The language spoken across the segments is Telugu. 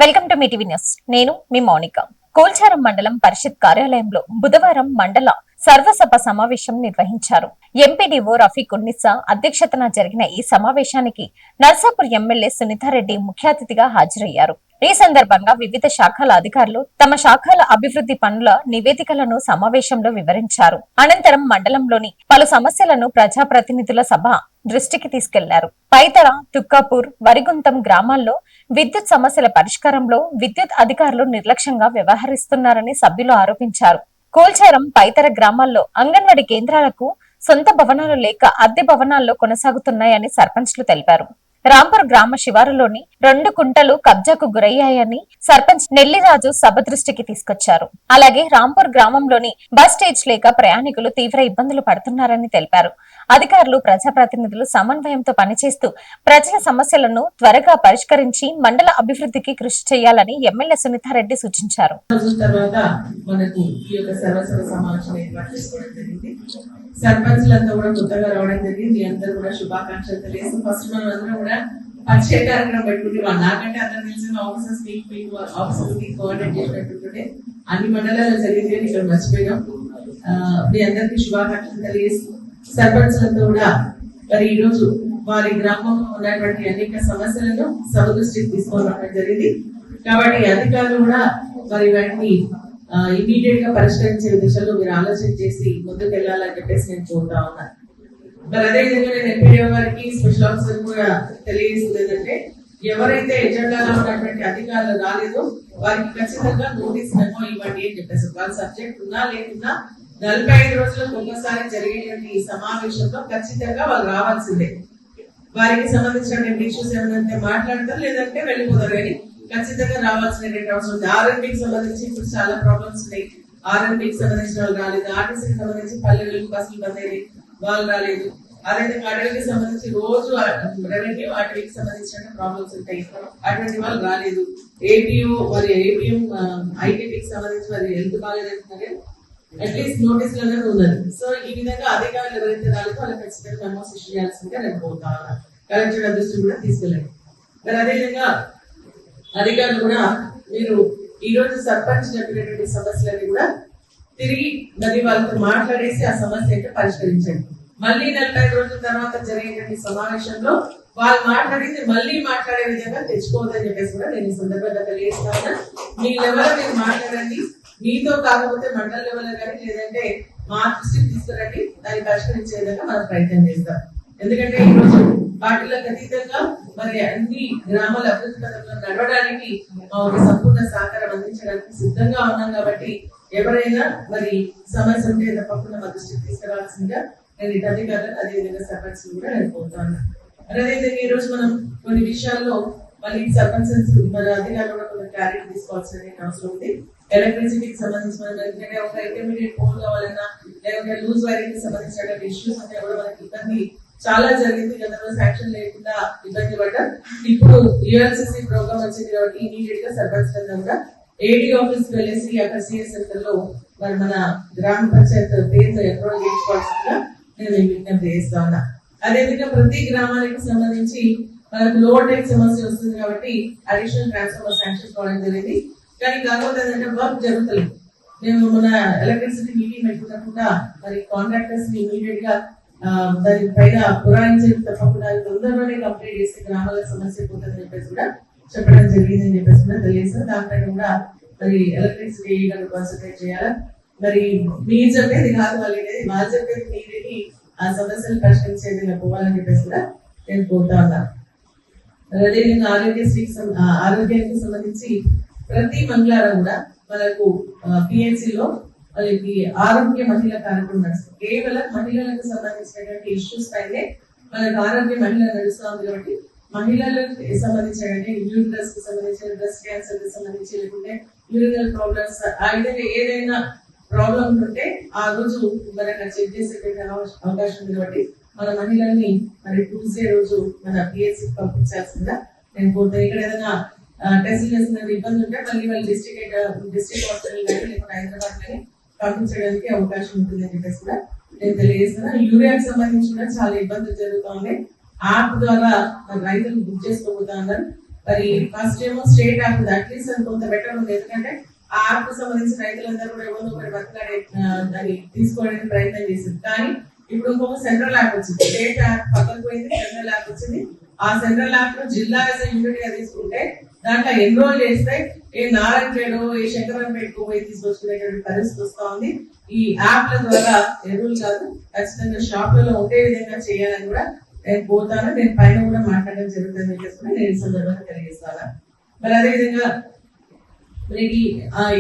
Welcome to me TV news. నేను మీ మౌనిక. కోల్చారం మండలం పరిషత్ కార్యాలయంలో బుధవారం మండల సర్వసభ సమావేశం నిర్వహించారు. ఎంపీడీఓ రఫీక్ ఉన్నిసా అధ్యక్షతన జరిగిన ఈ సమావేశానికి నర్సాపూర్ ఎమ్మెల్యే సునీతారెడ్డి ముఖ్య అతిథిగా హాజరయ్యారు. ఈ సందర్భంగా వివిధ శాఖల అధికారులు తమ శాఖల అభివృద్ధి పనుల నివేదికలను సమావేశంలో వివరించారు. అనంతరం మండలంలోని పలు సమస్యలను ప్రజాప్రతినిధుల సభ దృష్టికి తీసుకెళ్లారు. పైతర, తుక్కాపూర్, వరిగుంతం గ్రామాల్లో విద్యుత్ సమస్యల పరిష్కారంలో విద్యుత్ అధికారులు నిర్లక్ష్యంగా వ్యవహరిస్తున్నారని సభ్యులు ఆరోపించారు. కోల్చారం, పైతర గ్రామాల్లో అంగన్వాడీ కేంద్రాలకు సొంత భవనాలు లేక అద్దె భవనాల్లో కొనసాగుతున్నాయని సర్పంచ్లు తెలిపారు. రాంపూర్ గ్రామ శివారులోని 2 కుంటలు కబ్జాకు గురయ్యాయని సర్పంచ్ నెల్లిరాజు సభ దృష్టికి తీసుకొచ్చారు. అలాగే రాంపూర్ గ్రామంలోని బస్ స్టేజ్ లేక ప్రయాణికులు తీవ్ర ఇబ్బందులు పడుతున్నారని తెలిపారు. అధికారులు, ప్రజాప్రతినిధులు సమన్వయంతో పనిచేస్తూ ప్రజల సమస్యలను త్వరగా పరిష్కరించి మండల అభివృద్ధికి కృషి చేయాలని ఎమ్మెల్యే సునీతారెడ్డి సూచించారు. సర్పంచ్లంతా కూడా కొత్తగా రావడం జరిగింది. అందరూ కూడా శుభాకాంక్షలు తెలియదు. ఫస్ట్ మనం అందరం కూడా పరిచయ కార్యక్రమం పెట్టుకుంటే నాకంటే అందరూ తెలిసిన ఆఫీసర్స్ కోఆర్డినేట్ చేసినట్టుంటే అన్ని మండలాల్లో జరిగింది. ఇక్కడ మర్చిపోయాం. మీ అందరికీ శుభాకాంక్షలు తెలియజేస్తూ సర్పంచ్లతో కూడా మరి ఈ రోజు వారి గ్రామంలో ఉన్నటువంటి అనేక సమస్యలను సభ దృష్టికి తీసుకోవడం జరిగింది. కాబట్టి అధికారులు కూడా మరి వాటిని ఇమీడియట్ గా పరిష్కరించే దిశలో మీరు ఆలోచన చేసి ముందుకు వెళ్ళాలని చెప్పేసి నేను కోరుతా ఉన్నాను. మరి అదేవిధంగా నేను ఎంపీడీఓ గారికి, స్పెషల్ ఆఫీసర్ కూడా తెలియజేస్తుంది ఏంటంటే ఎవరైతే ఎజెండాలో ఉన్నటువంటి అధికారులు రాలేదో వారికి ఖచ్చితంగా నోటీస్ మెమో ఇవ్వండి అని చెప్పేసి. వాళ్ళ సబ్జెక్ట్ ఉన్నా లేకున్నా 45 రోజులకు ఒకసారి జరిగేటువంటి ఈ సమావేశంలో ఖచ్చితంగా వాళ్ళు రావాల్సిందే. వారికి సంబంధించినటువంటి ఇష్యూస్ ఏమైనా మాట్లాడతారు, లేదంటే వెళ్ళిపోతారు. కానీ ఖచ్చితంగా రావాల్సినటువంటి అవసరం ఉంది. ఆర్ఎన్బికి సంబంధించి ఇప్పుడు చాలా ప్రాబ్లమ్స్ ఉన్నాయి. ఆర్ఎన్బికి సంబంధించిన వాళ్ళు రాలేదు. ఆర్టీసీకి సంబంధించి పల్లెలకు బస్సులు బందేది, వాళ్ళు రాలేదు. అదేవిధంగా అడవికి సంబంధించి రోజు రెవెన్యూ అటవీకి సంబంధించిన ప్రాబ్లమ్స్ ఉంటాయి, అటువంటి వాళ్ళు రాలేదు. ఏపీఓ మరి ఏపీఎం ఐటీపీకి సంబంధించి మరి హెల్త్ బాగాలేదంటున్నారే, అట్లీస్ట్ నోటీస్ లోనే ఉన్నది. సో ఈ విధంగా అధికారులు ఎవరైతే రాలేదో వాళ్ళకి ఖచ్చితంగా మెమోస్ ఇష్యూ చేయాల్సిందిగా నేను కోరుతా ఉన్నాను. కలెక్టర్ దృష్టి కూడా తీసుకెళ్ళండి. మరి అదేవిధంగా అధికారులు కూడా మీరు ఈ రోజు సర్పంచ్ చెప్పినటువంటి సమస్యలని కూడా తిరిగి మరి వాళ్ళతో మాట్లాడేసి ఆ సమస్య అయితే పరిష్కరించండి. మళ్ళీ 45 రోజుల తర్వాత జరిగేటువంటి సమావేశంలో వాళ్ళు మాట్లాడింది మళ్ళీ మాట్లాడే విధంగా తెచ్చుకోవద్దని చెప్పేసి కూడా నేను ఈ సందర్భంగా తెలియజేస్తాను. మీ లెవెల్ మీరు మాట్లాడండి. మీతో కాకపోతే మండల లెవెల్ కానీ లేదంటే మా దృష్టికి తీసుకురండి. దాన్ని పరిష్కరించే విధంగా మనం ప్రయత్నం చేస్తాం. ఎందుకంటే ఈ రోజు పార్టీలకు అతీతంగా మరి అన్ని గ్రామాల అభివృద్ధి పథకంలో నడవడానికి ఒక సంపూర్ణ సహకారం అందించడానికి సిద్ధంగా ఉన్నాం. కాబట్టి ఎవరైనా మరి సమస్య ఉంటే తప్పకుండా మా దృష్టికి తీసుకురావాల్సిందిగా నేను ఇటు అధికారులు అదేవిధంగా సర్పంచ్ కూడా నేను కోరుతాను. అదేవిధంగా ఈ రోజు మనం కొన్ని విషయాల్లో మళ్ళీ సర్పంచెస్ మన అధికారులు కూడా కొన్ని క్లారిటీ తీసుకోవాల్సిన అవసరం ఉంది. ఎలక్ట్రిసిటీకి సంబంధించిన ఎందుకంటే ఒక ఇంటర్మీడియట్ పోల్ కావాలన్నా లేకపోతే లూజ్ వైరింగ్ కి సంబంధించిన ఇష్యూస్ అంటే కూడా మనకి ఇబ్బంది చాలా జరిగింది. గతంలో శాంక్షన్ లేకుండా ఇబ్బంది పడ్డారు. ఇప్పుడు యుఎల్సిసి ప్రోగ్రామ్ వచ్చింది కాబట్టి ఇమీడియట్ గా సర్పంచ్ కూడా ఏడీ ఆఫీస్ వెళ్ళేసి అక్కడ సిఎస్ సెంటర్ లో మరి మన గ్రామ పంచాయత్ పేరుతో ఎన్రోల్ చేయించుకోవాల్సిందిగా నేను విజ్ఞప్తి చేస్తా ఉన్నా. అదేవిధంగా ప్రతి గ్రామానికి సంబంధించి మనకు లో టెక్ సమస్య వస్తుంది కాబట్టి అడిషనల్ ట్రాన్స్ఫార్మర్ శాంక్షన్ కావడం జరిగింది. కానీ కాకపోతే ఏంటంటే వర్క్ జరుగుతుంది. మేము మన ఎలక్ట్రిసిటీ మీటింగ్ పెట్టుకున్నప్పుడు మరి కాంట్రాక్టర్స్ ని ఇమీడియట్ గా దాని పైన పురాణించేది తప్పకుండా తొందరలోనే కంప్లీట్ చేస్తే గ్రామాల సమస్య పోతుందని చెప్పేసి కూడా చెప్పడం జరిగిందని చెప్పేసి కూడా తెలియజేస్తాం. దానిపైన కూడా మరి ఎలక్ట్రిసిటీ కాన్సన్ట్రేట్ చేయాలి. మరి మీరు చెప్పేది కాదు వాళ్ళేది, వాళ్ళు చెప్పేది మీరేది ఆ సమస్యలు పరిష్కరించేది పోవాలని చెప్పేసి కూడా నేను కోరుతా ఉన్నాను. అదేవిధంగా ఆరోగ్యానికి సంబంధించి ప్రతి మంగళవారం కూడా మనకు పిహెచ్సిలో వాళ్ళకి ఆరోగ్య మహిళా కార్యక్రమం నడుస్తుంది. కేవలం మహిళలకు సంబంధించినటువంటి ఇష్యూస్ పైనే మనకు ఆరోగ్య మహిళ నడుస్తూ ఉంది. కాబట్టి మహిళలకు సంబంధించిన యూరినస్ కి సంబంధించిన బ్రెస్ట్ క్యాన్సర్ కి సంబంధించి లేకుంటే యూరినల్ ప్రాబ్లమ్స్ ఆ విధంగా ఏదైనా ప్రాబ్లం ఉంటే ఆ రోజు మనకు చెక్ చేసేటువంటి అవకాశం ఉంది. కాబట్టి మన మహిళల్ని మరి ట్యూస్డే రోజు మన పిహెచ్సి పంపించాల్సిందిగా నేను కోరుతాను. ఇక్కడ ఏదైనా టెస్ట్ చేసిన ఇబ్బంది ఉంటే మళ్ళీ వాళ్ళు డిస్ట్రిక్ట్ హాస్పిటల్ కానీ లేకపోతే హైదరాబాద్ కానీ పంపించడానికి అవకాశం ఉంటుందని చెప్పేసి కూడా నేను తెలియజేస్తున్నాను. యూరియాకి సంబంధించి కూడా చాలా ఇబ్బందులు జరుగుతూ ఉన్నాయి. యాప్ ద్వారా రైతులు బుక్ చేసుకోబోతా ఉన్నారు. మరి ఫస్ట్ ఏమో స్టేట్ యాప్ ఉంది, అట్లీస్ట్ అది కొంత బెటర్ ఉంది. ఎందుకంటే ఆ యాప్ కు సంబంధించిన రైతులందరూ కూడా ఎవరో ఒకటి బతకాడే దాన్ని తీసుకోవడానికి ప్రయత్నం చేసింది. కానీ ఇప్పుడు ఇంకొక సెంట్రల్ యాప్ వచ్చింది. స్టేట్ యాప్ పక్కకు పోయింది, సెంట్రల్ యాప్ వచ్చింది. ఆ సెంట్రల్ యాప్ లో జిల్లా యూనిట్ గా తీసుకుంటే దాంట్లో ఎన్రోల్ చేస్తే ఏ నారాయణపేటో ఏ శంకరంపేటకు పోయి తీసుకొచ్చుకునేటువంటి పరిస్థితి వస్తా ఉంది. ఈ యాప్ల ద్వారా ఎరువులు కాదు, ఖచ్చితంగా షాపులలో ఉండే విధంగా చేయాలని కూడా నేను పోతాను. నేను పైన కూడా మాట్లాడడం జరుగుతుంది చెప్పేసి నేను ఈ సందర్భంగా తెలియజేస్తాను. మరి అదేవిధంగా మనకి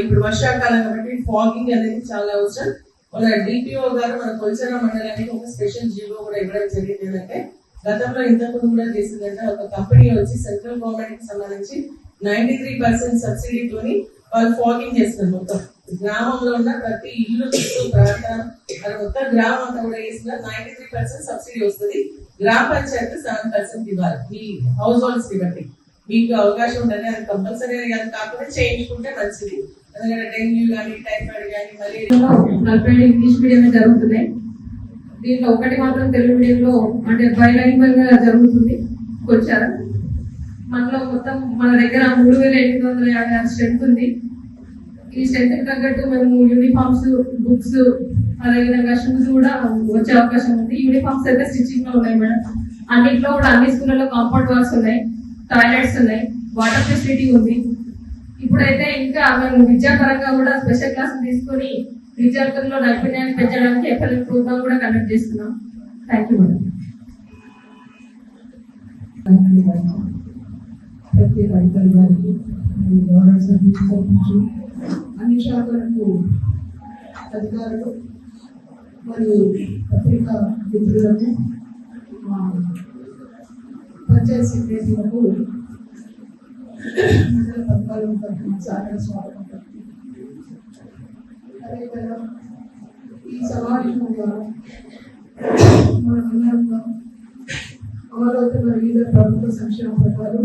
ఇప్పుడు వర్షాకాలం కాబట్టి ఫాగింగ్ అనేది చాలా అవసరం. మన డిపిఓ గారు మన కొల్చర మండలానికి ఒక స్పెషల్ జీవో కూడా ఇవ్వడం జరిగింది. ఏంటంటే గతంలో ఇంతకుముందు కూడా చేసిందంటే ఒక కంపెనీ వచ్చి సెంట్రల్ గవర్నమెంట్ కి సంబంధించి 93% సబ్సిడీతోని వాళ్ళు ఫాగింగ్ చేస్తున్నారు. మొత్తం గ్రామంలో ఉన్న ప్రతి ఇల్లు చుట్టూ ప్రాంతం అది మొత్తం గ్రామం అంతా కూడా వేసిన 93% సబ్సిడీ వస్తుంది. గ్రామ పంచాయతీ 7% ఇవ్వాలి మీ హౌస్ హోల్డ్స్ ని బట్టి. మీకు అవకాశం ఉందని అది కంపల్సరీ అది కాకుండా చేయించుకుంటే మంచిది. ఎందుకంటే డెంగ్యూ కానీ టైఫాయిడ్ కానీ మళ్ళీ 40 ఇంగ్లీష్ మీడియం జరుగుతున్నాయి. దీంట్లో ఒకటి మాత్రం తెలుగు మీడియంలో అంటే బైలాంగ్వేజ్ గా జరుగుతుంది. కొల్చారా మనలో మొత్తం మన దగ్గర 3856 స్ట్రెంత్ ఉంది. ఈ స్ట్రెంత్ తగ్గట్టు మేము యూనిఫామ్స్, బుక్స్, అదేవిధంగా షూస్ కూడా వచ్చే అవకాశం ఉంది. యూనిఫామ్స్ అయితే స్టిచ్చింగ్ లో ఉన్నాయి మేడం. అన్నింటిలో కూడా అన్ని స్కూళ్ళలో కాంపౌండ్ వాల్స్ ఉన్నాయి, టాయిలెట్స్ ఉన్నాయి, వాటర్ ఫెసిలిటీ ఉంది. ఇప్పుడైతే ఇంకా మేము విద్యాపరంగా కూడా స్పెషల్ క్లాసులు తీసుకొని విద్యార్థుల్లో నైపుణ్యాన్ని పెంచడానికి ఎఫ్ఎల్ఎం ప్రోగ్రామ్ కూడా కండక్ట్ చేస్తున్నాం. Thank you madam. ప్రత్యేక అధికారి గారికి గౌరవ సభ్యులకు అన్ని శాఖలకు అధికారులు మరియు పత్రికా మిత్రులకు పంచాయత్ సెక్రటరీలకు మండల పథకాలను తరఫున సాగర స్వాగతం. అదేవిధంగా ఈ సమావేశం ద్వారా మన మండలంలో అమలవుతున్న వివిధ ప్రభుత్వ సంక్షేమ పథకాలు,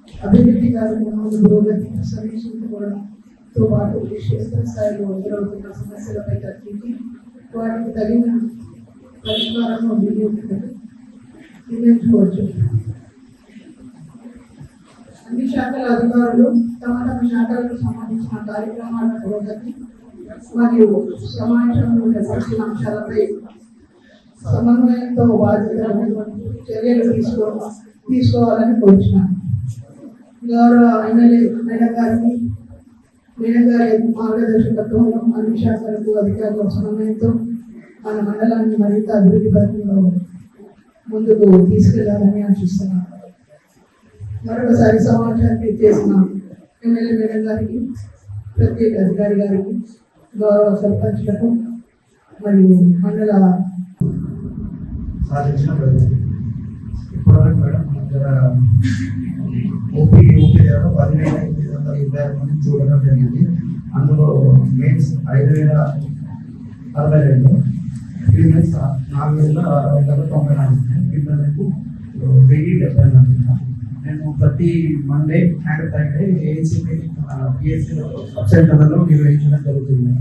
అభివృద్ధి కార్యక్రమాలు పురోగతి సమీక్షించుకోవడంతో పాటు క్షేత్ర స్థాయిలో ఎదురవుతున్న సమస్యలపై చర్చించి వాటికి తగిన పరిష్కారాలను నిర్ణయించుకోవచ్చు. అన్ని శాఖల అధికారులు తమ తమ శాఖలకు సంబంధించిన కార్యక్రమాల పురోగతి మరియు సమాజంలో నిర్వహించిన అంశాలపై సమన్వయంతో బాధ్యత చర్యలు తీసుకోవాలని కోరుచున్నాను. గౌరవ ఎమ్మెల్యే మేడం గారిని మార్గదర్శకత్వంలో అన్ని శాఖలకు అధికారుల సమన్వయంతో మన మండలాన్ని మరింత అభివృద్ధి పథకంలో ముందుకు తీసుకెళ్లాలని ఆశిస్తున్నాను. మరొకసారి సమాచారాన్ని చేసిన ఎమ్మెల్యే మేడం గారికి, ప్రత్యేక అధికారి గారికి, గౌరవ సర్పంచ్లకు మరియు మండల సాధించిన ప్రగతి ఇప్పటివరకు మేడం మన దగ్గర ఓపీ 10,826 మంది చూడడం జరిగింది. అందులో మెయిన్స్ 5,062, ఫీమేల్స్ 4,694, పిల్లలకు 1,074. నేను ప్రతి మండే అండ్ ఫ్రైడే ఏఎన్సీ పిఎస్సీలో సబ్ సెంటర్లలో నిర్వహించడం జరుగుతుంది.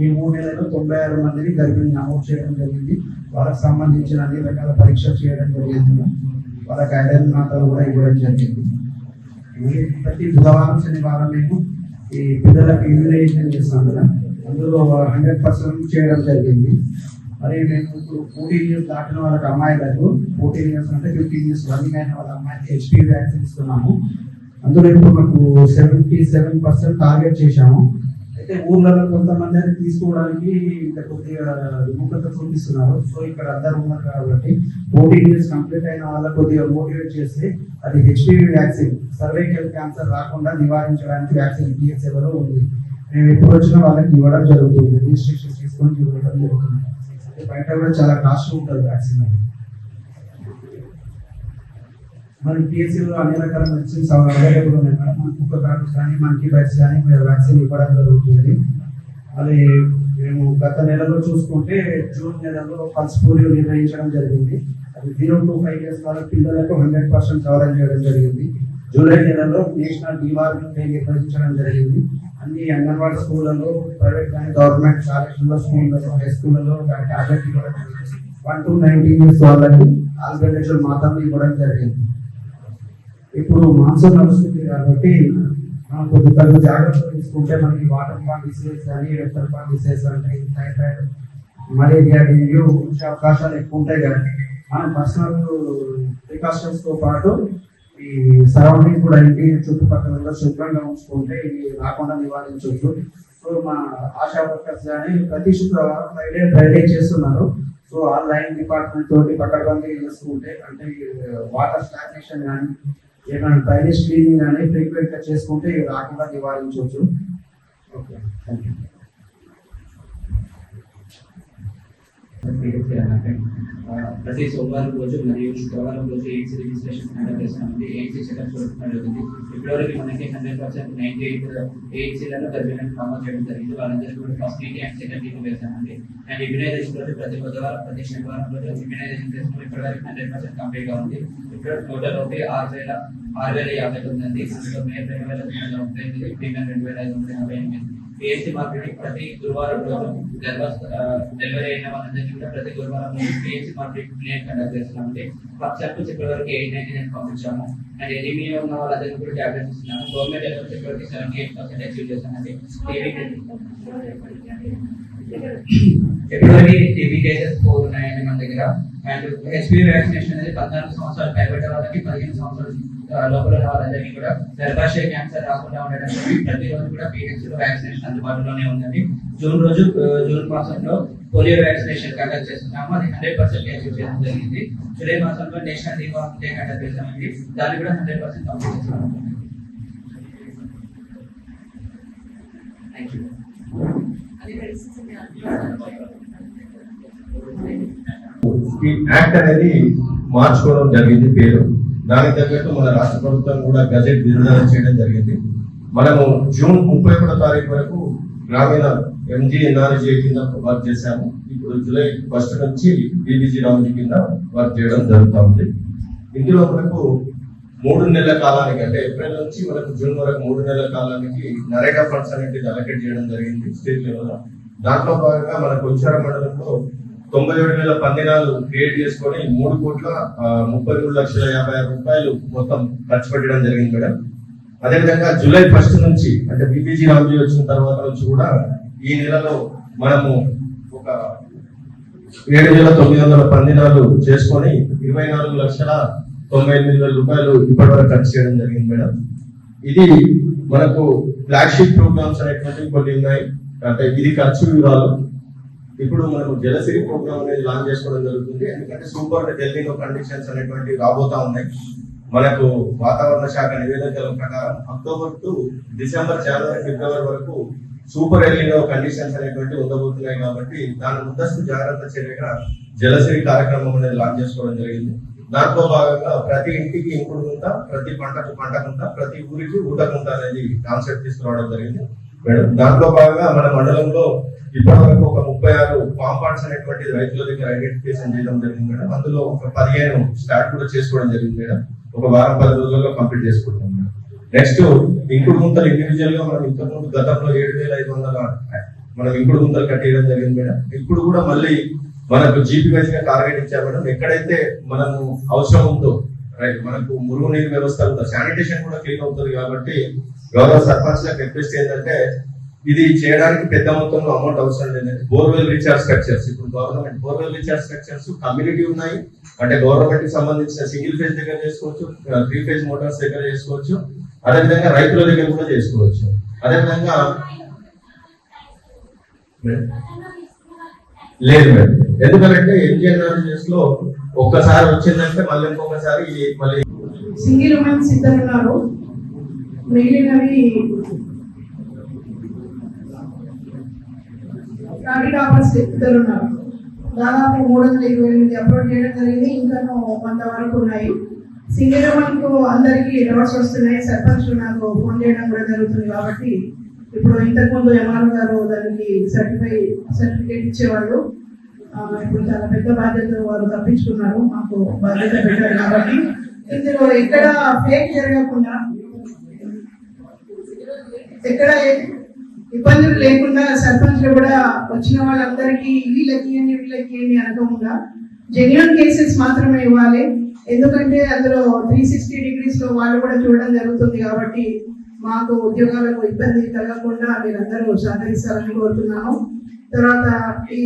ఈ 3 నెలల్లో 96 మందిని గర్భిణి నమోదు చేయడం జరిగింది. వాళ్ళకి సంబంధించిన అన్ని రకాల పరీక్షలు చేయడం జరిగింది. వాళ్ళకి ఐడెంటి నాటాలు కూడా ఇవ్వడం జరిగింది. ప్రతి బుధవారం శనివారం మేము ఈ పిల్లలకు ఇమ్యునైజేషన్ చేస్తాం కదా, అందులో 100% చేయడం జరిగింది. మరి మేము ఇప్పుడు 14 ఇయర్స్ దాటిన వాళ్ళకి అమ్మాయిలకు 14 ఇయర్స్ అంటే 15 ఇయర్స్ రన్నింగ్ అయిన వాళ్ళ అమ్మాయికి హెచ్పివి వ్యాక్సిన్ ఇస్తున్నాము. అందులో ఇప్పుడు మాకు 77% టార్గెట్ చేశాము. అయితే ఊర్లలో కొంతమంది అది తీసుకోవడానికి ఇంకా కొద్దిగా విముఖత చూపిస్తున్నారు. సో ఇక్కడ అందరు ఉన్నారు కాబట్టి 14 ఇయర్స్ కంప్లీట్ అయిన వాళ్ళకి కొద్దిగా మోటివేట్ చేస్తే అది హెచ్పివి వ్యాక్సిన్, సర్వైకల్ క్యాన్సర్ రాకుండా నివారించడానికి వ్యాక్సిన్ పిఎస్ఏలో ఉంది. మేము ఎప్పుడు వచ్చినా వాళ్ళకి ఇవ్వడం జరుగుతుంది, రిజిస్ట్రేషన్ తీసుకొని ఇవ్వడం జరుగుతుంది. బయట కూడా చాలా కాస్ట్ ఉంటుంది వ్యాక్సిన్. మరి పిఎస్సీలో అన్ని రకాల మెడిసిన్స్ అవైలబుల్ ఉన్నాయి మేడం. మన కుక్క కార్డ్స్ కానీ మంకీ బైట్స్ కానీ వ్యాక్సిన్ ఇవ్వడం జరుగుతుంది. అది మేము గత నెలలో చూసుకుంటే జూన్ నెలలో పల్స్ పోలియో నిర్వహించడం జరిగింది. అది 0 to 5 years వాళ్ళ పిల్లలకు 100% కవరేజ్ చేయడం జరిగింది. జూలై నెలలో నేషనల్ డివార్మింగ్ డే నిర్వహించడం జరిగింది. అన్ని అంగన్వాడీ స్కూళ్ళలో, ప్రైవేట్ కానీ గవర్నమెంట్ కాలేజీల్లో, స్కూళ్ళలో, హై స్కూళ్ళలో టాబ్లెట్ ఇవ్వడం జరిగింది. 1 to 19 years వాళ్ళకి ఆల్బెండేషన్ మాత్రం ఇవ్వడం జరిగింది. ఇప్పుడు మాన్సూన్ నడుస్తుంది కాబట్టి మనం కొద్ది తగు జాగ్రత్తలు తీసుకుంటే మనకి వాటర్ ఫాల్ డిసీజ్ కానీ వెక్టర్ ఫాల్ డిసీజ్ అంటే టైఫాయిడ్ మలేరియా డెంగ్యూ వచ్చే అవకాశాలు ఎక్కువ ఉంటాయి కాబట్టి మనం పర్సనల్ ప్రికాషన్స్ తో పాటు ఈ సరౌండింగ్ కూడా ఇంటి చుట్టుపక్కల శుభ్రంగా ఉంచుకుంటే ఇవి రాకుండా నివారించవచ్చు. సో మా ఆశా వర్కర్స్ కానీ ప్రతి శుక్రవారం ఫ్రైడే డ్రైడే చేస్తున్నారు. సో ఆ లైన్ డిపార్ట్మెంట్ తోటి పక్కడబందీ చేసుకుంటే అంటే వాటర్ స్టాగ్నేషన్ కానీ ఏమైనా డ్రైనేజ్ క్లీనింగ్ కానీ ఫ్రీక్వెంట్ గా చేసుకుంటే ఇవి రాకుండా నివారించవచ్చు. Okay, thank you. ప్రతి సోమవారం రోజు మరియు శుక్రవారం రోజు ఎయిడ్స్ రిజిస్ట్రేషన్ కండక్ట్ చేస్తున్నామండి. ఎయిడ్స్ చెకప్ చూడటం జరుగుతుంది. ఇప్పటివరకు మనకి 100% 98 ఎయిడ్స్లను గర్భిణులను నమోదు చేయడం జరిగింది. వాళ్ళందరికీ కూడా first TT and second TT వేసామండి. అండ్ ఇమ్యునైజేషన్ రోజు ప్రతి బుధవారం ప్రతి శనివారం రోజు ఇమ్యునైజేషన్ చేస్తున్నాం. ఇప్పటివరకు 100% కంప్లీట్ గా ఉంది. ఇప్పుడు టోటల్ ఒకటి 6,059 ఉంది. అందులో మే 2,939, ఫీమేల్ 2,588. పిహెచ్సి మార్కెటింగ్ ప్రతి గురువారం రోజు డెలివరీ అయిన వాళ్ళందరికీ కూడా ప్రతి గురువారం రోజు పిహెచ్సి మార్కెటింగ్ క్లినిక్ కండక్ట్ చేస్తున్నామండి. ఫస్ట్ చెప్పి ఇప్పటివరకు 899 పంపించాము. అండ్ ఎనిమియా ఉన్న వాళ్ళందరికీ కూడా టాబ్లెట్స్ ఇస్తున్నాము. గవర్నమెంట్ డెలివరీ ఇప్పటివరకు 78% అచీవ్ చేస్తామండి. ఫిబ్రవరి టీబీ కేసెస్ 4 ఉన్నాయండి మన దగ్గర. అండ్ హెచ్పివి వ్యాక్సినేషన్ అనేది 14 సంవత్సరాలు పైబడ్డ వాళ్ళకి 15 సంవత్సరాలు లోపల ఉన్న వాళ్ళందరికీ కూడా గర్భాశయ క్యాన్సర్ రాకుండా ఉండడానికి ప్రతిరోజు కూడా పిహెచ్సిలో వ్యాక్సినేషన్ అందుబాటులోనే ఉందండి. జూన్ మాసంలో పోలియో వ్యాక్సినేషన్ కండక్ట్ చేస్తున్నాము. అది 100% అచీవ్ చేయడం జరిగింది. జూలై మాసంలో నేషనల్ డివార్మింగ్ డే కండక్ట్ చేస్తామండి. దాన్ని కూడా 100% కంప్లీట్ చేస్తున్నాము. Thank you. ఈ యాక్ట్ అనేది మార్చుకోవడం జరిగింది పేరు. దానికి తగ్గట్టు మన రాష్ట్ర ప్రభుత్వం కూడా గజెట్ విడుదల చేయడం జరిగింది. మనము జూన్ 31వ తారీఖు వరకు గ్రామీణ MGNRGA కింద వర్క్ చేశాము. ఇప్పుడు జూలై 1 నుంచి BBG రామ్జీ కింద వర్క్ చేయడం జరుగుతూ ఉంది. ఇందులో మనకు 3 నెలల కాలానికి అంటే ఏప్రిల్ నుంచి మనకు జూన్ వరకు 3 నెలల కాలానికి నరేగా ఫండ్స్ అనేది అలొకేట్ చేయడం జరిగింది స్టేట్ లెవెల్. దాంట్లో భాగంగా మన కొల్చారం మండలంలో 97,000 పందినాలు క్రియేట్ చేసుకొని 3,33,50,000 రూపాయలు మొత్తం ఖర్చు పెట్టడం జరిగింది మేడం. అదేవిధంగా జూలై 1 నుంచి అంటే BBG రామ్జీ వచ్చిన తర్వాత నుంచి కూడా ఈ నెలలో మనము ఒక 7,900 పందినాలు చేసుకొని 24,98,000 రూపాయలు ఇప్పటి వరకు ఖర్చు చేయడం జరిగింది మేడం. ఇది మనకు ఫ్లాగ్షిప్ ప్రోగ్రామ్స్ అనేటువంటివి కొన్ని ఉన్నాయి. అంటే ఇది ఖర్చు వివరాలు. ఇప్పుడు మనము జలసిరి ప్రోగ్రామ్ అనేది లాంచ్ చేసుకోవడం జరుగుతుంది. ఎందుకంటే సూపర్ ఎల్నినో కండిషన్స్ అనేటువంటి రాబోతా ఉన్నాయి. మనకు వాతావరణ శాఖ నివేదికల ప్రకారం అక్టోబర్ టు డిసెంబర్, జనవరి, ఫిబ్రవరి వరకు సూపర్ ఎల్నినో కండిషన్స్ అనేటువంటి ఉండబోతున్నాయి. కాబట్టి దాని ముందస్తు జాగ్రత్త చర్యగా జలసిరి కార్యక్రమం అనేది లాంచ్ చేసుకోవడం జరిగింది. దాంట్లో భాగంగా ప్రతి ఇంటికి ఇంకుడు గుంట, ప్రతి పంటకు పంట గుంట, ప్రతి ఊరికి ఊట గుంట అనేది కాన్సెప్ట్ తీసుకురావడం జరిగింది మేడం. దాంట్లో భాగంగా మన మండలంలో ఇప్పటి వరకు ఒక 36 ఫామ్ పాండ్స్ అనేటువంటి రైతుల దగ్గర ఐడెంటిఫికేషన్ చేయడం జరిగింది మేడం. అందులో ఒక 15 స్టార్ట్ కూడా చేసుకోవడం జరిగింది మేడం. ఒక వారం 10 రోజుల్లో కంప్లీట్ చేసుకుంటాం మేడం. నెక్స్ట్ ఇంకుడు గుంతలు ఇండివిజువల్ గా మనం ఇంతకుముందు గతంలో 7,500 మనం ఇంకుడు గుంతలు కట్టేయడం జరిగింది మేడం. ఇప్పుడు కూడా మళ్ళీ మనకు జీపీ వైజ్ గా టార్గెట్ ఇచ్చారు మేడం. ఎక్కడైతే మనము అవసరం ఉందో రైట్ మనకు మురుగునీరు వ్యవస్థ ఉందో, శానిటేషన్ కూడా క్లీన్ అవుతుంది. కాబట్టి గౌరవ సర్పంచ్ లకు రిక్వెస్ట్ ఏంటంటే ఇది చేయడానికి పెద్ద మొత్తంలో అమౌంట్ అవసరం లేదండి. బోర్వెల్ రీఛార్జ్ స్ట్రక్చర్స్ ఇప్పుడు government borewell recharge structures community ఉన్నాయి. అంటే గవర్నమెంట్ కి సంబంధించిన సింగిల్ ఫేజ్ దగ్గర చేసుకోవచ్చు, 3 ఫేజ్ మోటార్స్ దగ్గర చేసుకోవచ్చు, అదేవిధంగా రైతుల దగ్గర కూడా చేసుకోవచ్చు. అదేవిధంగా లేదు మేడం, ఎందుకంటే MGNRGS లో ఒక్కసారి వచ్చిందంటే మళ్ళీ ఇంకొకసారి మళ్ళీ సింగిల్ ఉమెన్స్ ఇద్దరు ఉన్నారు. మిగిలినవి రాణి టాపర్స్ ఇద్దరు ఉన్నారు. దాదాపు 328 అప్లోడ్ చేయడం జరిగింది. ఇంకా 100 వరకు ఉన్నాయి. సింగిల్ ఉమెన్ కు అందరికి రివర్స్ వస్తున్నాయి. సర్పంచ్ నాకు ఫోన్ చేయడం కూడా జరుగుతుంది. కాబట్టి ఇప్పుడు ఇంతకుముందు MRO గారు దానికి సర్టిఫికేట్ ఇచ్చేవాళ్ళు. ఇప్పుడు చాలా పెద్ద బాధ్యత వారు తప్పించుకున్నారు. మాకు బాధ్యత పెట్టారు. కాబట్టి ఇందులో ఎక్కడ ఫేక్ జరగకుండా, ఎక్కడ ఇబ్బందులు లేకుండా సర్పంచ్లు కూడా వచ్చిన వాళ్ళందరికీ వీళ్ళకి అనకుండా జెన్యున్ కేసెస్ మాత్రమే ఇవ్వాలి. ఎందుకంటే అందులో 360 degrees లో వాళ్ళు కూడా చూడడం జరుగుతుంది కాబట్టి మాకు ఉద్యోగాలకు ఇబ్బంది కలగకుండా మీరందరూ సహకరిస్తారని కోరుతున్నాము. తర్వాత ఈ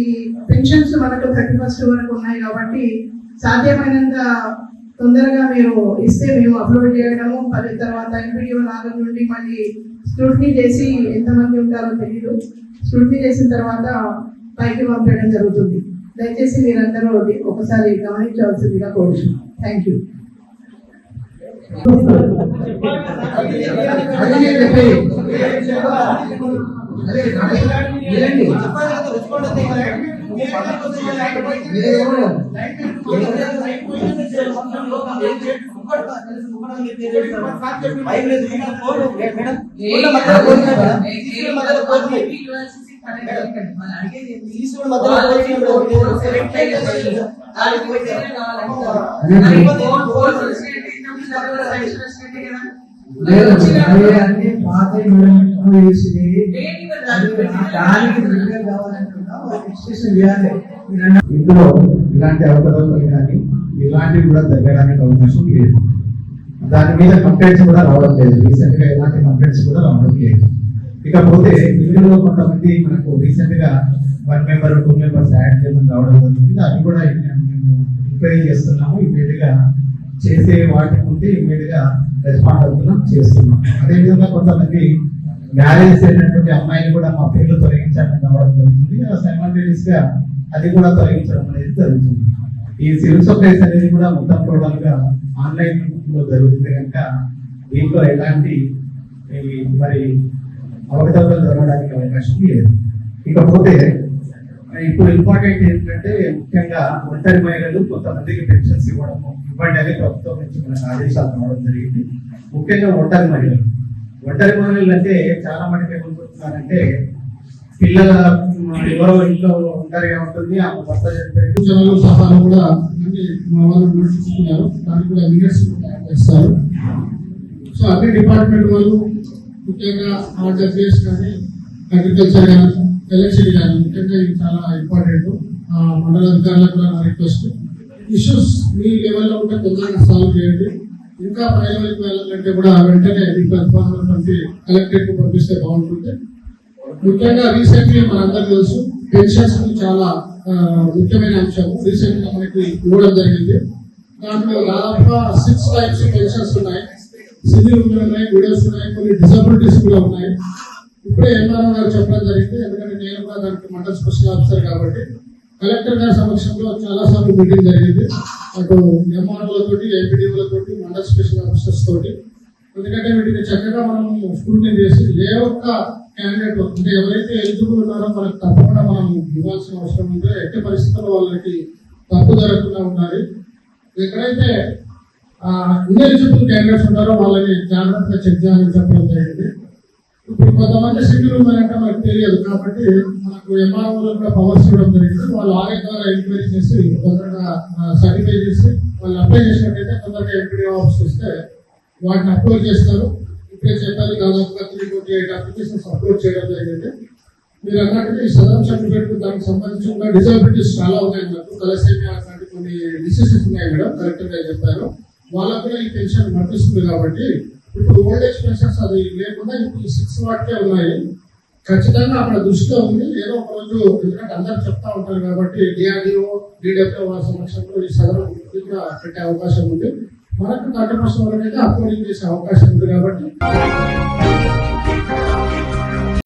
పెన్షన్స్ మనకు 31st వరకు ఉన్నాయి కాబట్టి సాధ్యమైనంత తొందరగా మీరు ఇస్తే మేము అప్లోడ్ చేయడము, తర్వాత ఎంపీడీఓ నాగర్ నుండి మళ్ళీ స్క్రూటినీ చేసి ఎంతమంది ఉంటారో తెలియదు, స్క్రూటినీ చేసిన తర్వాత పైకి పంపేయడం జరుగుతుంది. దయచేసి మీరందరూ ఒకసారి గమనించవలసిందిగా కోరుతున్నాం. Thank you. ఇందులో ఇలాంటి అవకతవకలు కానీ ఇలాంటివి కూడా జరగడానికి అవకాశం లేదు. దాని మీద కంప్లైంట్స్ కూడా రావడం లేదు. రీసెంట్ గా ఇలాంటి కంప్లైంట్స్ కూడా రావడం లేదు. ఇకపోతే ఇందులో కొంతమంది మనకు రీసెంట్ గా 1 member 2 members యాడ్ చేయడం రావడం జరుగుతుంది. అది కూడా ఎంక్వైరీ చేస్తున్నాము. ఇమీడియట్ గా చేసే వాటి ముందు ఇమీడియట్ గా రెస్పాండ్ అవుతున్నాం, చేస్తున్నాం. అదేవిధంగా కొంతమంది మ్యారేజ్ అయినటువంటి అమ్మాయిలు కూడా మా పేర్లు తొలగించాలని రావడం జరుగుతుంది. సైమల్టేనియస్ గా అది కూడా తొలగించడం అనేది జరుగుతుంది. ఈ సివిల్ సప్లైస్ అనేది కూడా మొత్తం టోటల్ గా ఆన్లైన్ లో జరుగుతుంది కనుక దీంట్లో ఎలాంటి మరి అవకతవకలు జరగడానికి అవకాశం లేదు. ఇకపోతే ఇప్పుడు ఇంపార్టెంట్ ఏంటంటే ముఖ్యంగా ఒంటరి మహిళలు కొంతమందికి పెన్షన్స్ ఇవ్వండి అని ప్రభుత్వం నుంచి మనకు ఆదేశాలు రావడం జరిగింది. ముఖ్యంగా ఒంటరి మహిళలు అంటే చాలా మందికి ఏమనుకుంటున్నారంటే పిల్లల ఎవరో ఇంట్లో ఒంటరిగా ఉంటుంది, ఆ భర్త చనిపోయి సహాయం కూడా అంటే మా వాళ్ళు నోటిస్తున్నారు. దానికి కూడా మినిట్స్ చేస్తారు. సో అన్ని డిపార్ట్మెంట్ వాళ్ళు ముఖ్యంగా ఆర్డర్స్ కానీ అగ్రికల్చర్ కానీ ఎలక్ట్రిసిటీ కానీ ముఖ్యంగా ఇది చాలా ఇంపార్టెంట్. మండల అధికారులకు కూడా నా రిక్వెస్ట్, ఇష్యూస్ మీ లెవెల్లో ఉంటే తొందరగా సాల్వ్ చేయండి. ఇంకా పై లెవెల్కి వెళ్ళాలంటే కూడా వెంటనే మీ ప్రతిపాదనలు పంపి కలెక్టరేట్ పంపిస్తే బాగుంటుంది. ముఖ్యంగా రీసెంట్లీ మనందరూ తెలుసు పెన్షన్స్ చాలా ముఖ్యమైన అంశం. రీసెంట్ గా మనకి ఇవ్వడం జరిగింది. దాంట్లో దాదాపుగా 6 types పెన్షన్స్ ఉన్నాయి. సింగిల్ ఉమెన్ ఉన్నాయి, విడోస్ ఉన్నాయి, కొన్ని డిసబిలిటీస్ కూడా ఉన్నాయి. ఇప్పుడే ఎంఆర్ఓ గారు చెప్పడం జరిగింది. ఎందుకంటే నేను కూడా దానికి మండల్ స్పెషల్ ఆఫీసర్ కాబట్టి కలెక్టర్ గారి సమక్షంలో చాలా సార్లు మీటింగ్ జరిగింది. అటు ఎంఆర్ఓలతోటి, ఎంపీడీఓలతోటి, మండల్ స్పెషల్ ఆఫీసర్స్ తోటి. ఎందుకంటే వీటిని చక్కగా మనం స్క్రూటినీ చేసి ఏ ఒక్క క్యాండిడేట్ అంటే ఎవరైతే ఎలిజిబుల్ ఉన్నారో మనకు తప్పకుండా మనం ఇవ్వాల్సిన అవసరం ఉంటే ఎట్టి పరిస్థితుల్లో వాళ్ళకి తప్పు జరగకుండా ఉండాలి. ఎక్కడైతే ఇన్ఎలిజిబుల్ క్యాండిడేట్స్ ఉన్నారో వాళ్ళని జాగ్రత్తగా చెక్ చేయాలని చెప్పడం జరిగింది. ఇప్పుడు కొంతమంది సింగిల్ ఉమెన్ అంటే మనకు తెలియదు కాబట్టి మనకు ఎంఆర్ఓలో కూడా పవర్స్ ఇవ్వడం జరిగింది. వాళ్ళు ఆర్ఐ ద్వారా ఎంక్వైరీ చేసి తొందరగా సర్టిఫై చేసి వాళ్ళు అప్లై చేసినట్టయితే తొందరగా ఎంపీడీఓ ఆఫీస్ ఇస్తే వాటిని అప్లోడ్ చేస్తారు. ఇప్పుడే చెప్పాలి దాదాపుగా 348 అప్లికేషన్స్ అప్లోడ్ చేయడం జరిగింది. మీరు అన్నట్టు ఈ సదరం సర్టిఫికేట్ దానికి సంబంధించి డిజబిలిటీస్ చాలా ఉన్నాయి. మనకు తలసేమియా అట్లాంటి కొన్ని డిసీజెస్ ఉన్నాయి మేడం, కరెక్ట్ గా చెప్పారు. వాళ్ళకు కూడా ఈ పెన్షన్ వర్తిస్తుంది కాబట్టి ఇప్పుడు ఓల్డ్ ఏజ్ పెన్షన్స్ అది లేకుండా ఇప్పుడు 6 వాటికే ఉన్నాయి. ఖచ్చితంగా అక్కడ దృష్టిలో ఉంది. ఏదో ఒక రోజు ఎందుకంటే అందరూ చెప్తా ఉంటారు కాబట్టి డిఆర్డిఓ, డిడబ్ల్యూ వారి సమక్షంలో ఈ సదరం కూడా పెట్టే అవకాశం ఉంది. మనకు 30% వరకు అయితే అప్లోడింగ్ చేసే అవకాశం ఉంది కాబట్టి.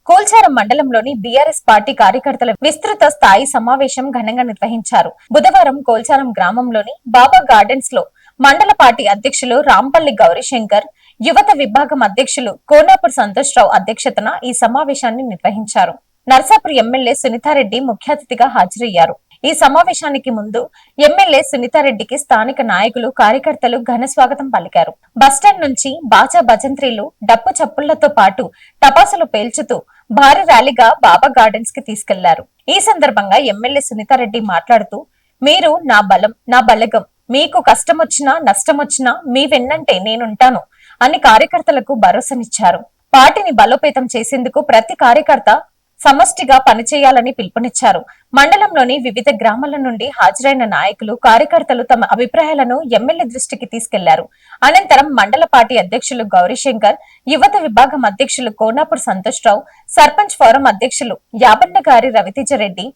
కోల్చారం మండలంలోని బీఆర్ఎస్ పార్టీ కార్యకర్తల విస్తృత స్థాయి సమావేశం ఘనంగా నిర్వహించారు. బుధవారం కోల్చారం గ్రామంలోని బాబా గార్డెన్స్ లో మండల పార్టీ అధ్యక్షులు రాంపల్లి గౌరీశంకర్, యువత విభాగం అధ్యక్షులు కోనాపూర్ సంతోష్రావు అధ్యక్షతన ఈ సమావేశాన్ని నిర్వహించారు. నర్సాపూర్ ఎమ్మెల్యే సునీతారెడ్డి ముఖ్య అతిథిగా హాజరయ్యారు. ఈ సమావేశానికి ముందు ఎమ్మెల్యే సునీతారెడ్డికి స్థానిక నాయకులు, కార్యకర్తలు ఘన స్వాగతం పలికారు. బస్టాండ్ నుంచి బాజా భజంత్రీలు, డప్పు చప్పుళ్లతో పాటు టపాసులు పేల్చుతూ భారీ ర్యాలీగా బాబా గార్డెన్స్ కి తీసుకెళ్లారు. ఈ సందర్భంగా ఎమ్మెల్యే సునీతారెడ్డి మాట్లాడుతూ, మీరు నా బలం, నా బలగం, మీకు కష్టమొచ్చినా నష్టమొచ్చినా మీ వెన్నంటే నేనుంటాను అని కార్యకర్తలకు భరోసానిచ్చారు. పార్టీని బలోపేతం చేసేందుకు ప్రతి కార్యకర్త సమష్టిగా పనిచేయాలని పిలుపునిచ్చారు. మండలంలోని వివిధ గ్రామాల నుండి హాజరైన నాయకులు, కార్యకర్తలు తమ అభిప్రాయాలను ఎమ్మెల్యే దృష్టికి తీసుకెళ్లారు. అనంతరం మండల పార్టీ అధ్యక్షులు గౌరీశంకర్, యువత విభాగం అధ్యక్షులు కోనాపూర్ సంతోష్రావు, సర్పంచ్ ఫోరం అధ్యక్షులు యాబన్నగారి రవితేజరెడ్డి,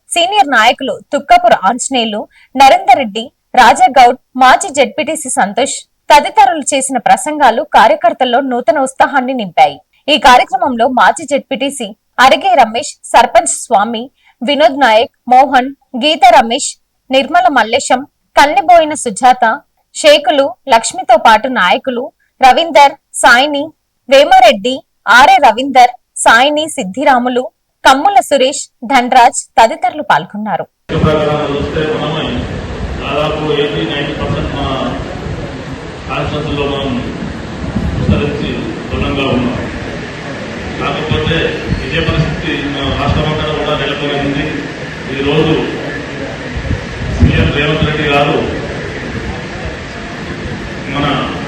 సీనియర్ నాయకులు తుక్కపూర్ ఆంజనేయులు, నరేందర్ రెడ్డి, రాజాగౌడ్, మాజీ జెడ్పీటీసీ సంతోష్ తదితరులు చేసిన ప్రసంగాలు కార్యకర్తల్లో నూతన ఉత్సాహాన్ని నింపాయి. ఈ కార్యక్రమంలో మాజీ జెడ్పీటీసీ అరిగే రమేష్, సర్పంచ్ స్వామి, వినోద్ నాయక్, మోహన్, గీత రమేష్, నిర్మల మల్లేశం, కన్నెబోయిన సుజాత, షేకులు, లక్ష్మితో పాటు నాయకులు రవీందర్, సాయిని, వేమారెడ్డి, ఆర్ఏ రవీందర్, సాయిని, సిద్ధిరాములు, కమ్ముల సురేష్, ధనరాజ్ తదితరులు పాల్గొన్నారు. కాకపోతే ఇదే పరిస్థితి రాష్ట్రమంతా కూడా నెలకొని ఉంది. ఈరోజు సీఎం రేవంత్ రెడ్డి గారు మన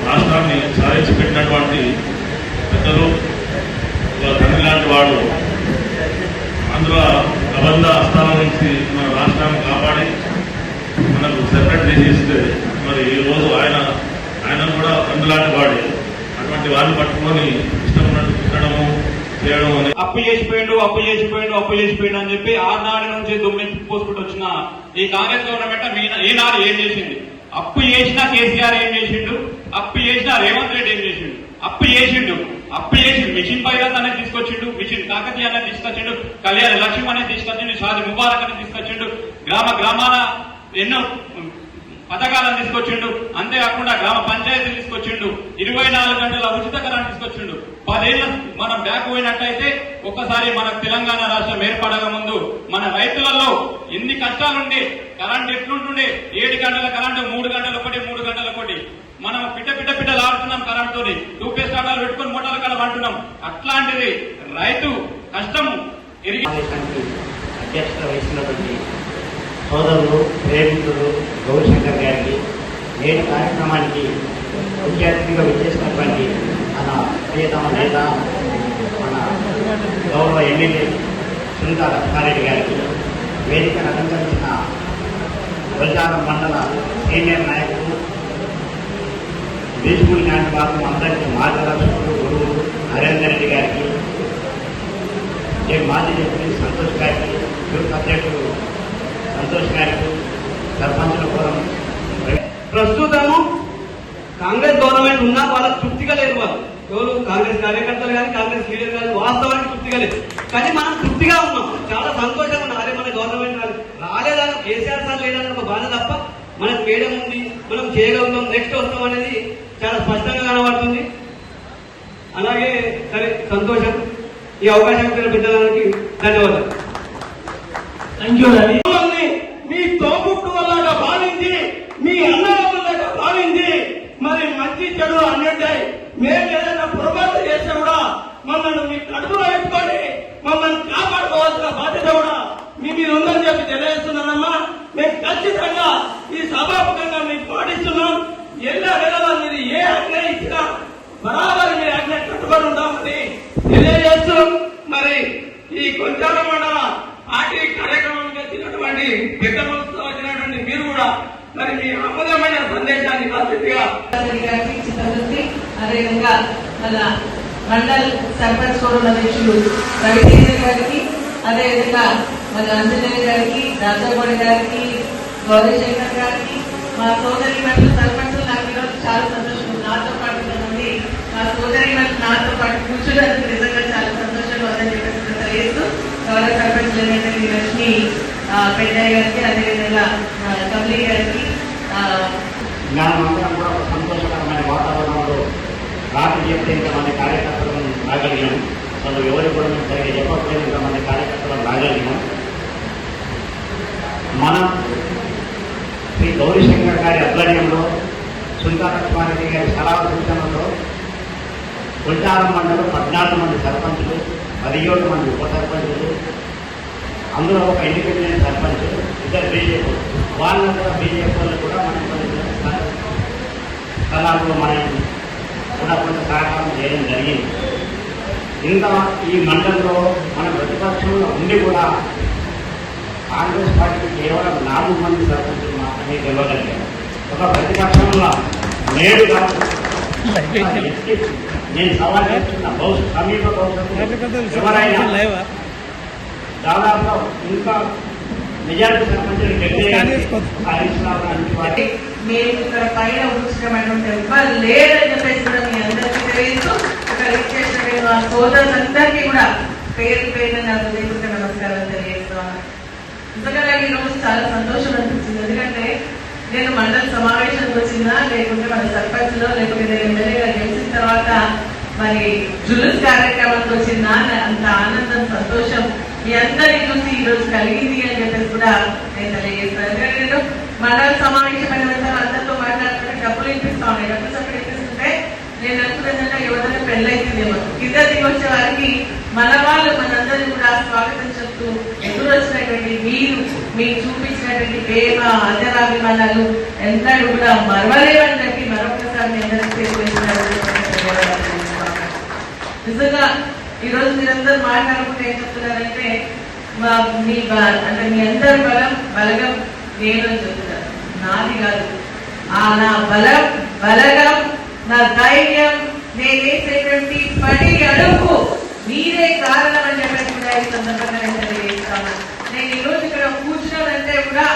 రాష్ట్రాన్ని సాధించి పెట్టినటువంటి పెద్దలు, తండ్రి లాంటి వాడు ఆంధ్ర అబంధ స్థానం నుంచి మన రాష్ట్రాన్ని కాపాడి మనకు సెపరేట్ చేసేస్తే మరి ఈరోజు ఆయన కూడా తండ్రి లాంటి వాడే. అటువంటి వారిని పట్టుకొని ఇష్టం ఉన్నట్టు పుట్టడము, చేయడం అనేది అప్పు చేసిపోయిండు అని చెప్పి ఆనాడు నుంచి దుమ్మెత్తి పోసుకుంటూ వచ్చిన ఈ కాంగ్రెస్ గవర్నమెంట్ ఈనాడు ఏం చేసింది? అప్పు చేసిన కేసీఆర్ ఏం చేసిండు? అప్పు చేసిన రేవంత్ రెడ్డి ఏం చేసిండు? అప్పు చేసిండు మిషన్ భగీరథ అనేది తీసుకొచ్చిండు, మిషన్ కాకతీయ అనేది తీసుకొచ్చిండు, కళ్యాణ లక్ష్యం అనేది తీసుకొచ్చిండు, షాది ముబారక్ అనేది తీసుకొచ్చిండు, గ్రామాల ఎన్నో పథకాలను తీసుకొచ్చిండు. అంతేకాకుండా గ్రామ పంచాయతీలు తీసుకొచ్చిండు, 24 గంటల ఉచిత కరెంట్ తీసుకొచ్చిండు. 10 ఏళ్ల మనం బ్యాక్ పోయినట్టయితే ఒక్కసారి మన తెలంగాణ రాష్ట్రం ఏర్పడక ముందు మన రైతులలో ఎన్ని కష్టాలుండే, కరెంట్ ఎట్లుంటుండే, 7 గంటల కరెంటు 3 గంటలు ఒకటి మనం పిట్టలు ఆడుతున్నాం కరెంట్ తోని, టూపే స్టార్టాలు పెట్టుకుని మోటార్ల కాడ అంటున్నాం. అట్లాంటిది రైతు కష్టము అధ్యక్షత వహిస్తున్నటువంటి సోదరులు, ప్రేమికులు గౌరీశంకర్ గారికి, నేటి కార్యక్రమానికి ముఖ్య అతిథిగా విచ్చేసినటువంటి మన ప్రియతమ నేత, మన గౌరవ ఎమ్మెల్యే సునీతా లక్ష్మారెడ్డి గారికి, వేదికను అలంకరించిన గుల్జారం మండల సీనియర్ నాయకులు, బీజపూడి లాంటి వారు అందరికీ మార్గదర్శకులు, గురువులు నరేందర్ రెడ్డి గారికి, మాజీ జడ్పీ సంతోష్ గారికి, యూత్ అధ్యక్షుడు సంతోష్ గారికి, సర్పంచుల ఫోరం. ప్రస్తుతము కాంగ్రెస్ గవర్నమెంట్ ఉన్నా వాళ్ళకి తృప్తిగా లేదు. వాళ్ళు ఎవరు కాంగ్రెస్ కార్యకర్తలు కానీ కాంగ్రెస్ లీడర్ కానీ వాస్తవానికి తృప్తిగా లేదు. కానీ మనం తృప్తిగా ఉన్నాం, చాలా సంతోషంగా ఉన్నాం. అదే మన గవర్నమెంట్ రాలేదని కేసీఆర్ సార్ లేదని ఒక బాధ తప్ప మనకు వేయడం ఉంది, మనం చేయగలుగుతాం, నెక్స్ట్ వస్తాం అనేది చాలా స్పష్టంగా కనబడుతుంది. అలాగే సరే సంతోషం. ఈ అవకాశం ఇచ్చిన పెద్దలకి ధన్యవాదాలు. Thank you Ravi. మీ తోబుట్టు వల్లగా భావించి, మీ అన్నదమ్ములాగా భావించి, మరి మంచి చెడు అన్నట్టే మేము ఏదైనా పొరపాటు చేస్తే కూడా మమ్మల్ని మీ కడుపులో పెట్టుకొని మమ్మల్ని కాపాడుకోవాల్సిన బాధ్యత కూడా మీ మీద ఉందని చెప్పి తెలియజేస్తున్నానమ్మా. మేము ఖచ్చితంగా ఈ సభాముఖంగా మేము పాటిస్తున్నాం. ఎన్నో వేళలో మీరు ఏ ఆజ్ఞ ఇచ్చినా బరాబరి మీ ఆజ్ఞ కట్టుబడి ఉంటామని తెలియజేస్తూ, మరి ఈ కొంచాల మండల ఆఖరి కార్యక్రమానికి వచ్చినటువంటి పెద్ద మనసుతో వచ్చినటువంటి మీరు కూడా మరి మీ అమూల్యమైన సందేశాన్ని అదేవిధంగా మన మండల్ సర్పంచ్ ఫోరం అధ్యక్షులు రవితేజ గారికి, అదేవిధంగా మన అంజనేయ గారికి, రాజాగౌడ గారికి, గౌరీశంకర్ గారికి, మా సోదరి మండల సర్పంచులు నాకు ఈరోజు చాలా సంతోషం. నాతో పాటు కొంతమంది మా సోదరి మండలి నాతో పాటు కూర్చోడానికి నిజంగా చాలా సంతోషంగా ఉందని చెప్పేసి తెలియజేస్తూ, గౌరవ సర్పంచ్ లక్ష్మి పెద్దయ్య గారికి, అదేవిధంగా కమలి గారికి జ్ఞానమందరం కూడా ఒక సంతోషకరమైన వాతావరణంలో రాత్రి చెప్తే ఇంతమంది కార్యకర్తలను రాగలిగాం. వాళ్ళు ఎవరు కూడా మేము సరిగ్గా చెప్పకపోతే ఇంతమంది కార్యకర్తలను రాగలిగాం. మనం శ్రీ గౌరీశంకర్ గారి ఆధ్వర్యంలో, సునీతా లక్ష్మారెడ్డి గారి సలహా సూచనలో గుల్జారం మండలం 14 మంది సర్పంచులు, 17 మంది ఉప సర్పంచులు, అందులో ఒక ఇండిపెండెంట్ సర్పంచ్, 2 బీజేపీ వాళ్ళని కూడా బీజేపీ వాళ్ళు కూడా మనం స్థలాల్లో మనం కూడా కొంత సహకారం చేయడం జరిగింది. ఇంత ఈ మండలంలో మన ప్రతిపక్షంలో ఉండి కూడా కాంగ్రెస్ పార్టీకి కేవలం 4 మంది సర్పంచులు మాత్రమే గెలవగలిగారు. ఒక ప్రతిపక్షంలో నేడు నేను సవాల్ చేస్తున్న సమీప భవిష్యత్తు ఎవరైనా దాదాపు ఇంకా మెజారిటీ సర్పంచులు మేము ఇక్కడ పైన ఉంచినటువంటి ఎవ్వరు లేరని చెప్పేసి కూడా మీ అందరికీ తెలియదు. ఇక్కడ ఇచ్చేసిన సోదరులందరికీ కూడా పేరు పేరు నా హృదయపూర్వక నమస్కారాలు తెలియజేస్తున్నాను. నిజంగా నాకు ఈరోజు చాలా సంతోషం అనిపించింది. ఎందుకంటే నేను మండల సమావేశానికి వచ్చిందా, లేకుంటే మన సర్పంచ్లో, లేకుంటే నేను ఎమ్మెల్యేగా గెలిచిన తర్వాత మరి జులుస్ కార్యక్రమానికి వచ్చిందా అంత ఆనందం, సంతోషం మీ అందరి చూసి ఈ రోజు కలిగింది అని చెప్పేసి కూడా నేను తెలియజేస్తాను. ఎందుకంటే నేను మండల సమావేశమైన వెంటనే అందరితో మాట్లాడుతుంటే డబ్బులు ఇప్పిస్తా ఉన్నాయి. డబ్బులు అక్కడ ఇప్పిస్తుంటే నేను అనుకున్నదంటే ఎవరైనా పెళ్ళైతుందేమో, కింద దిగి వచ్చే వారికి మన వాళ్ళు మనందరినీ కూడా స్వాగతం చెప్తూ ఎదురొచ్చినటువంటి మీరు చూపించినటువంటి ప్రేమ, ఆదరాభిమానాలు ఎంతడు కూడా మరవలేవని చెప్పి మరొకసారి మీ అందరికీ తెలియజేస్తున్నారు. నిజంగా ఈరోజు మీరందరూ మాట్లాడుకుంటే ఏం చెప్తున్నారంటే అంటే మీ అందరి బలగం నేను అని చెప్తున్నారు. నాది కాదు, నా బలగం, నా ధైర్యం, నేను వేసేటువంటి పడి అడుగు మీరే కారణం అని చెప్పేసి కూడా ఈ సందర్భంగా నేను తెలియజేస్తాను. నేను ఈరోజు ఇక్కడ కూర్చోనంటే కూడా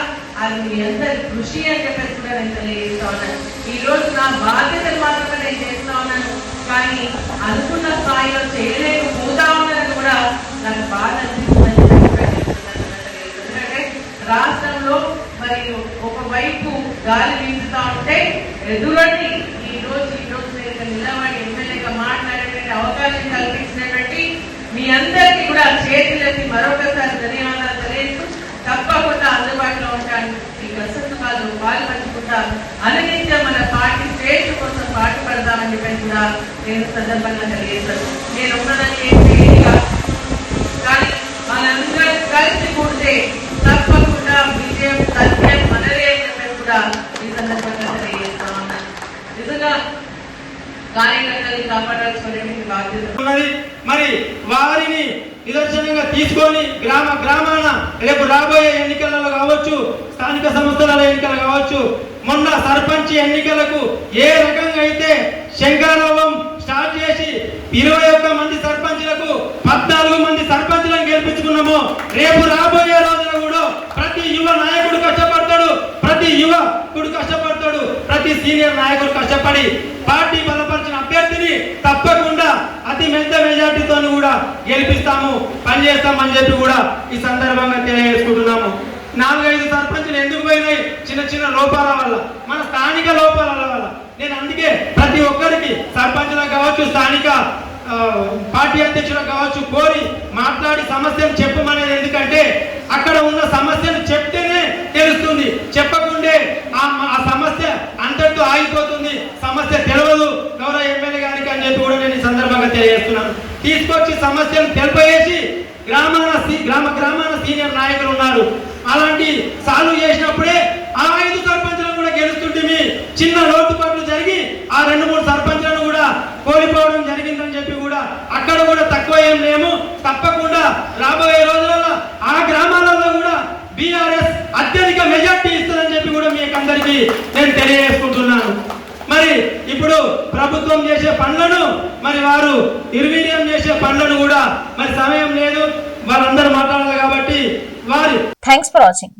అది మీ అందరి కృషి అని చెప్పేసి కూడా నేను తెలియజేస్తా ఉన్నాను. ఈ రోజు నా బాధ్యతలు మాత్రమే నేను చేస్తా ఉన్నాను, కానీ అనుకున్న స్థాయిలో చేయలేకపోతా ఉన్నానని కూడా నాకు బాధ అనిపిస్తుందని ఎందుకంటే రాష్ట్రంలో మరి ఒకవైపు గాలి వీచుతా ఉంటే ఎదురని ఈ రోజు నేను నిలబడి ఎమ్మెల్యేగా మాట్లాడేటువంటి అవకాశం కల్పించినటువంటి మీ అందరికీ కూడా చేతులెత్తి మరొకసారి ధన్యవాదాలు తెలియజేస్తూ తప్పకుండా అందుబాటులో ఉంటాను. ఈ కష్టసుఖాలు పాల్పంచుకుంటా అనునిత్యం మన పార్టీ శ్రేష్ఠ కోసం పాటుపడదామని చెప్పి కూడా నేను సందర్భంగా తెలియజేస్తాను. నేను ఉన్నదని ఏం తెలియదుగా, కానీ మనందరం కలిసి కూడితే తప్పకుండా విజయం సత్యం మనదే అని చెప్పి కూడా ఈ సందర్భంగా తెలియజేస్తా ఉన్నాను. నిజంగా కార్యకర్తలు కాపాడాల్సిన బాధ్యత మరి వారిని నిదర్శనంగా తీసుకొని గ్రామాన రేపు రాబోయే ఎన్నికలలో కావచ్చు, స్థానిక సంస్థల ఎన్నికలు కావచ్చు, మొన్న సర్పంచ్ ఎన్నికలకు ఏ రకంగా అయితే శంఖారావం స్టార్ట్ చేసి 21 మంది సర్పంచ్లకు 14 మంది సర్పంచ్లను గెలిపించుకున్నామో, రేపు రాబోయే రోజున కూడా ప్రతి యువ నాయకుడు కష్టపడతాడు, ప్రతి సీనియర్ నాయకుడు కష్టపడి పార్టీ బలపరిచిన అభ్యర్థిని తప్పకుండా అతి పెద్ద మెజార్టీతో కూడా గెలిపిస్తాము, పనిచేస్తామని చెప్పి కూడా ఈ సందర్భంగా తెలియజేసుకుంటున్నాము. 4-5 సర్పంచులు ఎందుకు పోయినాయి? చిన్న లోపాల వల్ల, మన స్థానిక లోపాల వల్ల. నేను అందుకే ప్రతి ఒక్కరికి సర్పంచులకు కావచ్చు, స్థానిక పార్టీ అధ్యక్షులకు కావచ్చు కోరి మాట్లాడి సమస్యను చెప్పమనేది. ఎందుకంటే అక్కడ ఉన్న సమస్యను చెప్తేనే తెలుస్తుంది, చెప్పకుండే ఆ సమస్య అంతటితో ఆగిపోతుంది, సమస్య తెలియదు గౌరవ ఎమ్మెల్యే గారికి అని చెప్పి కూడా నేను ఈ సందర్భంగా తెలియజేస్తున్నాను. తీసుకొచ్చి సమస్యను తెలిపేసి గ్రామాన సీనియర్ నాయకులు ఉన్నారు, అలాంటి సాల్వ్ చేసినప్పుడే ఆ 5 సర్పంచులను కూడా గెలుస్తుంటే చిన్న లోటుపాట్లు జరిగి ఆ 2-3 సర్పంచులను కూడా కోల్పోవడం జరిగిందని చెప్పి కూడా అక్కడ కూడా తక్కువ ఏం లేము. తప్పకుండా రాబోయే రోజులలో ఆ గ్రామాలలో కూడా బీఆర్ఎస్ అత్యధిక మెజార్టీ ఇస్తుందని చెప్పి కూడా మీకు అందరికీ నేను తెలియజేసుకుంటున్నాను. మరి ఇప్పుడు ప్రభుత్వం చేసే పనులను మరి వారు నిర్వీర్యం చేసే పనులను కూడా మరి సమయం లేదు, వాళ్ళందరూ మాట్లాడాలి కాబట్టి వారి థ్యాంక్స్ ఫర్ వాచింగ్.